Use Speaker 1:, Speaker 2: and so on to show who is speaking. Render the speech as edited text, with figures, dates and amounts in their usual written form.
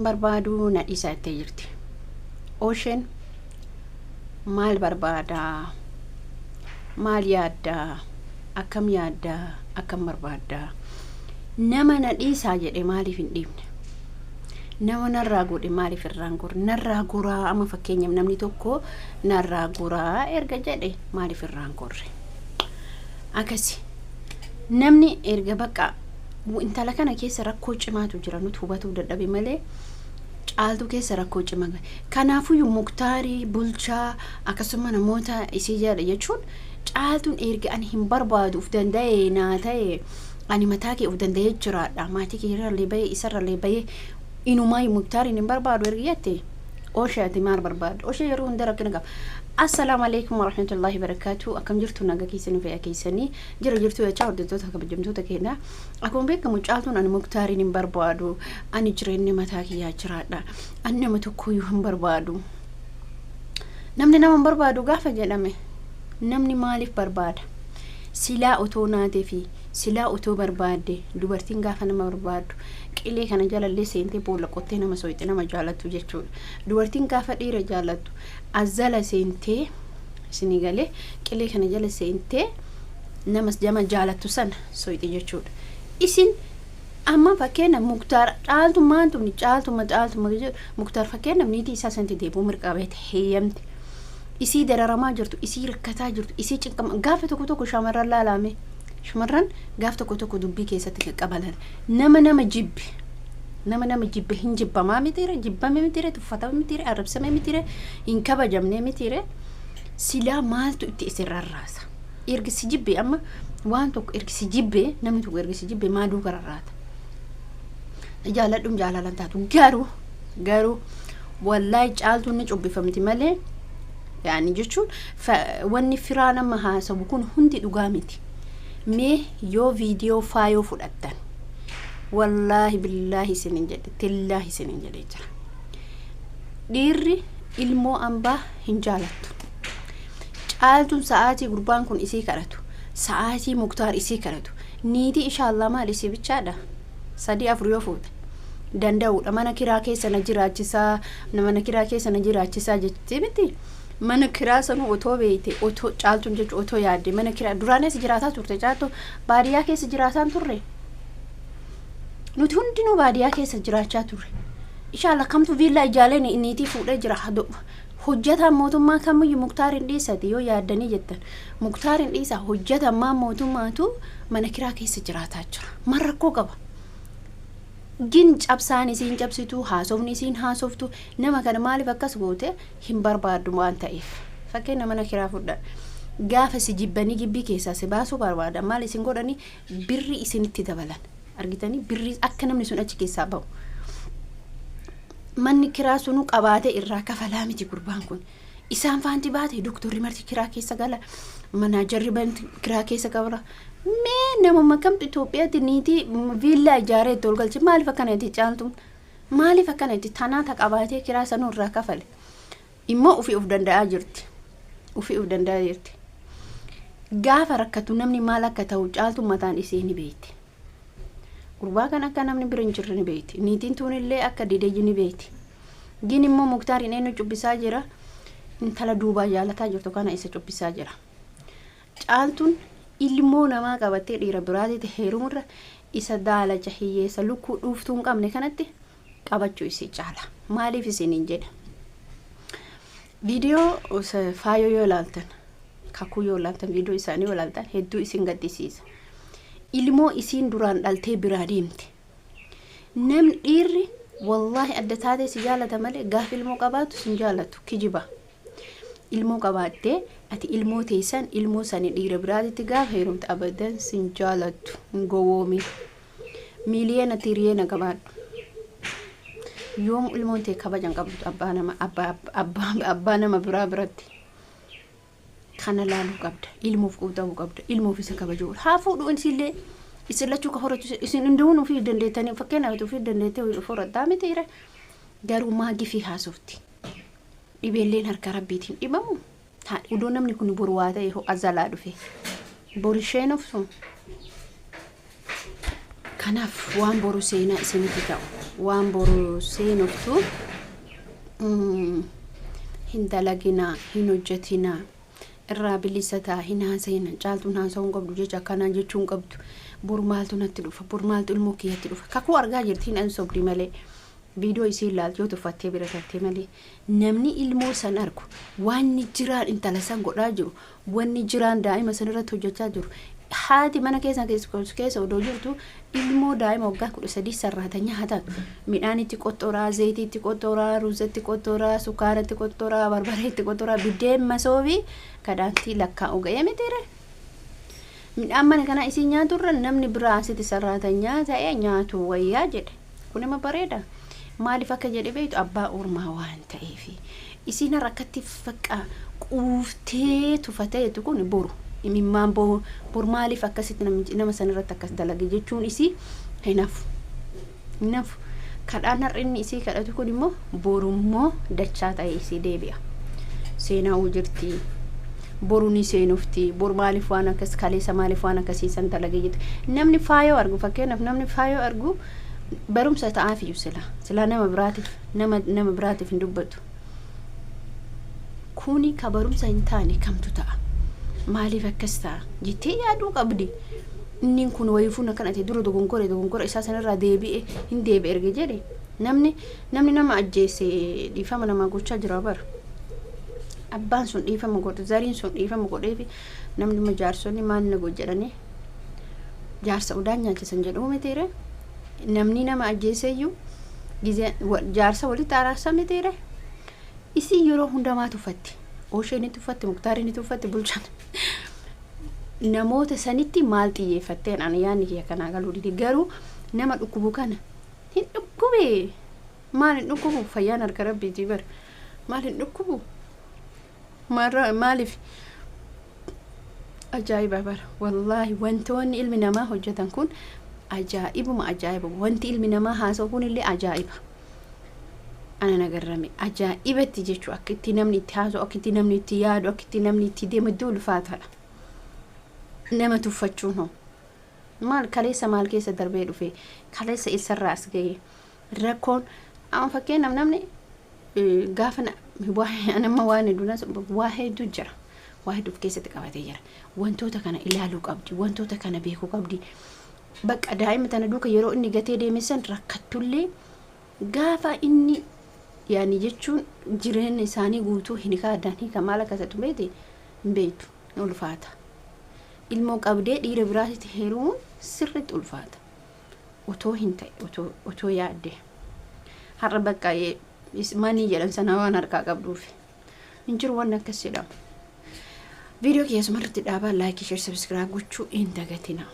Speaker 1: barbaduu na dhiisattee jirti. Osheen maal barbaadaa? Maal yaaddaa? Akkam yaaddaa? Akkam barbaaddaa? Nama na dhiisaa jedhe maaliif hin dhiibne? Nama narraa godhe maaliif irraan gore? Narraa goraa amma fakkeenyaaf namni tokko narraa goraa erga jedhe maaliif irraan gorre? Akkasi namni erga bakka intala kana keessa rakkoo cimaatu jira nuti hubachuu dadhabe malee caaltu keessa rakkoo cimaa. Kanaafuu Muktaarii bulchaa akkasuma namoota isii jala jechuun caaltuun erga ani hin barbaaduuf danda'e naa ta'e ani mataa kee uf danda'ee jiraadha maatii kee irra leebayee isarra leebayee inumaa Muktaariin hin barbaadu erga jette Osheeti maal barbaadu? Oshee yeroo hunda rakkina qaba. Assalamu alaikum warahmatullahi wabarakatuh. Akkam jirtu naga keessanii fi keessanii jirtu jecha hordoftoota kabajamtoota keenya. Akkuma beekamu caaltuun ani Muktaariin hin barbaadu. Ani jireenya mataa kiyyaa jiraadha. Ani nama tokkoyyuu hin barbaadu. Namni nama hin barbaadu gaafa jedhame namni maaliif barbaada? Silaa otoo naatee fi silaa otoo barbaadde dubartiin gaafa nama barbaadu qilee kana jalallee seentee boolla qottee nama soyite nama jaalattu jechuudha. Dubartiin gaafa dhiira jaalattu azala seentee isinii galee qilee kana jala seentee nama jama jaalattu sana soyite jechuudha. Isin amma fakkeenya Muktaar caaltu maantu ni caaltu Muktaar fakkeenya niitii isaa santi deebuu mirqabeet heeyamte. Isii dararamaa jirtu, isii rakkataa jirtu, isii cinqama gaafa tokko shamarran laalame. Shamarran gaaf tokko dubbii keessatti qabalan nama jibbe hin jibbamaa mitire jibbame mitire tuffatame mitire arrabsame mitire hin kabajamne mitire silaa maaltu itti isin rarraasa ergisi jibbe amma waan tokko ergisi jibbe namni tokko ergisi jibbe maaduu gararraata jaaladhum jaalalan taatu garuu wallahi caaltuun ni cubbifamti malee yaani jechuun wanni firaa nama haasawu kun hundi dhugaa miti. Me yoo video faayoo fudhattan wallahi billahi sinin jedhe tillahi sinin jedhe jira dhiirri ilmoo ambaa hin jaalattu. Caaltuun sa'aatii gurbaan kun isii kadhatu sa'aatii Muktaar isii kadhatu niitii inshallah maal isii bichaadha 3-4 yoo fuute danda'uudha. Mana kiraa keessa na jiraachisaa jettee miti. Mana kiraa sanu otoo beeyte otoo caaltuun jechu otoo yaadde mana kiraa duraanis jiraataa turte caaltu baadiyyaa keessa jiraataan turre nuti hundinuu baadiyyaa keessa jiraachaa turre. Inshallah kamtu viillaa ijaalee niitii fuudhee jira hojjetaan mootummaa kamiyyuu Muktaarin dhiisati yoo yaaddanii jettan Muktaarin dhiisa hojjetaan mootummaatu mana kiraa keessa jiraataa jira man rakkoo qaba. Gin cabsaan isiin cabsitu haasofni isiin haasoftu nama kana maaliif akkas goote hin barbaadu waan ta'eef fakkeenya mana kiraa fudhan gaafa si jibbanii gibbii keessaa si baasuu barbaada maal isin godhani birri isinitti dabalan argitanii birri akka namni sun achi keessaa bahu manni kiraa sunu qabaate irraa kafalaa miti gurbaan kun isaan faanti baate doktorri marti kiraa keessa gala manaajarri banti kiraa keessa qabra. Mee nama makamtu Itoophiyaatti niitii viillaa ijaaree tolgalchi maaliif akkanatti caaltuun maaliif akkanatti tanaata qabaatee kiraa sanuu irraa kafale immoo ofii of danda'aa jirti. Gaafa rakkatu namni maal akka ta'u caaltuun mataan isee ni beekti. Gurbaa kan akka namni bira hin jirre ni beekti. Niitiin tuunillee akka dideeji ni beekti. Gin immoo Muktaariin eenyu cubbisaa jira intala duubaa jaalataa jirtu kana isa cubbisaa jira. Caaltuun ilmoo namaa qabattee dhiira biraatitti heerumurra isa daalacha hiyyeessa lukkuu dhuuftuun qabne kanatti qabachuu isii caala. Maaliif isiniin jedha viidiyoo faayoo yoo ilaaltan kakuu yoo ilaaltan viidiyoo isaanii yoo ilaaltan hedduu isin gaddisiisa. Ilmoo isiin duraan dhaltee biraa deemte namni dhiirri wallahi adda taatee si jaalata malee gaaf ilmoo qabaatu sin jaalatu kijiba. Ilmoo qabaattee ati ilmoo teessan ilmoo sani dhiira biraatitti gaafa heerumte abadan sin jaalattu hin gowwoomin miiliyoona tiriyeena qabaadhu yoom ilmoon tee kabajan qabdu abbaa nama biraa biratti kana laaluu qabda ilmoof quutamuu qabda ilmoof isa kabajuu haa fuudhu isillee isin lachuu ka horatu isin hunduun ofii dandeettanii fakkeenyaaf ofii dandeettee horattaa mitiire garuu maagii fi haasofti. Dhibeelleen harka rabbiitiin dhibamu udoo namni kun boru waa ta'e azalaa dhufe boru isheen of sun kanaaf waan boru seenaa isinitti ta'u waan boru seenuftu hin dalagina hin hojjetina irraa bilisataa hin haaseena caaltuun haasa'uun qabdu jecha akkanaan jechuun qabdu bor maaltu natti dhufa bor maaltu ilmoo kiyyatti dhufa kakuu argaa jirtiin an sobdi malee video isii ilaaltu yoo tuffattee bira tattee malee namni ilmoo san argu wanni jiraan intala san godhaa jiru wanni jiraan daa'ima san irratti hojjechaa jiru haati mana keessa odoo jirtu ilmoo daa'ima waggaa 13 sarraata nyaatan midhaan itti qottoraa zayitii itti qottoraa ruuza itti qottoraa sukaara itti qottoraa barbaree itti qottoraa biddeen masoobii kadaantii lakkaa'u ga'ee mitiire midhaan mana kana isii nyaaturra namni biraa asitti sarraata nyaata'ee nyaatu wayyaa jedhe kun nama bareeda maaliif akka jedhe beektu abbaa ormaa waan ta'eefi isiin rakkatti faqqa quuftee tufateetu kun boru imimmaan bor maaliif akkasitti nama sanirratti akkas dalage jechuun isii hinaaf kadhaan har'inni isii kadhatu kun immoo borummoo dachaa ta'e isii deebi'a seenaa jirti boruni seenufti bor maaliif waan akkas kaleessa maaliif waan akkasiisan dalage jettu namni faayoo argu fakkeenyaaf namni faayoo argu barumsa ta'aafiyu sila nama biraatiif hin dubbatu kuni ka barumsa hin taane kamtu ta'a maaliif akkas ta'a jettee yaaduu qabdi inni kun wayifuun akkanatti dura dogongora isaa sanirraa deebi'e hin deebi'e erge jedhe namni nama ajjeese dhiifama namaa gochaa jira bara abbaan sun dhiifama godhe zariin sun dhiifama godheefi namni majaarsonni maal na godhanii jaarsa udaan nyaachisan jedhu mitiire namni nama ajjeeseyyuu jaarsa walitti araarsa mitiire isii yeroo hundamaa tuffatti osheen tuffatti muktaariin tuffatti bulchan namoota sanitti maal xiyyeeffatteen ana yaanni kiyya kanaa galuu didi garuu nama dhukkubu kana hin dhukkube maal hin dhukkubu fayyaan harka rabbiitii bar maal hin dhukkubu maaliif ajaa'iba bara wallaahi wantoonni ilmi namaa hojjetan kun ajaa'iba wanti ilmi namaa haasa'u kun illee ajaa'iba ana nagarrame ajaa'ibatti jechuu akka itti namni itti haasa'u akka itti namni itti yaadu akka itti namni itti deemu iddoo ulfaataadha nama tuffachuun hoo maal kaleessa maal keessa darbee dhufe kaleessa isarraa as ga'e rakkoon amma fakkeenyaaf namni gaafa nama waan hedduunas waa hedduu jira waa hedduu keessatti qabatee jira wantoota kana ilaaluu qabdi wantoota kana beekuu qabdi bakka daa'ima tana duuka yeroo inni gatee deemesan rakkattullee gaafa inni yaani jechuun jireenya isaanii guutuu hin kaadanii kamaala kasatu beete beetu ulfaata ilmoo qabdee dhiira biraatti heeruun sirriitti ulfaata otoo hin ta'e otoo yaadde har'a bakka manii jedhan sana waan harkaa qabduuf hin jiru waan akkas jedhamu video keessumarratti dhaabaa laayikii share subscribe gochuu hin dagatina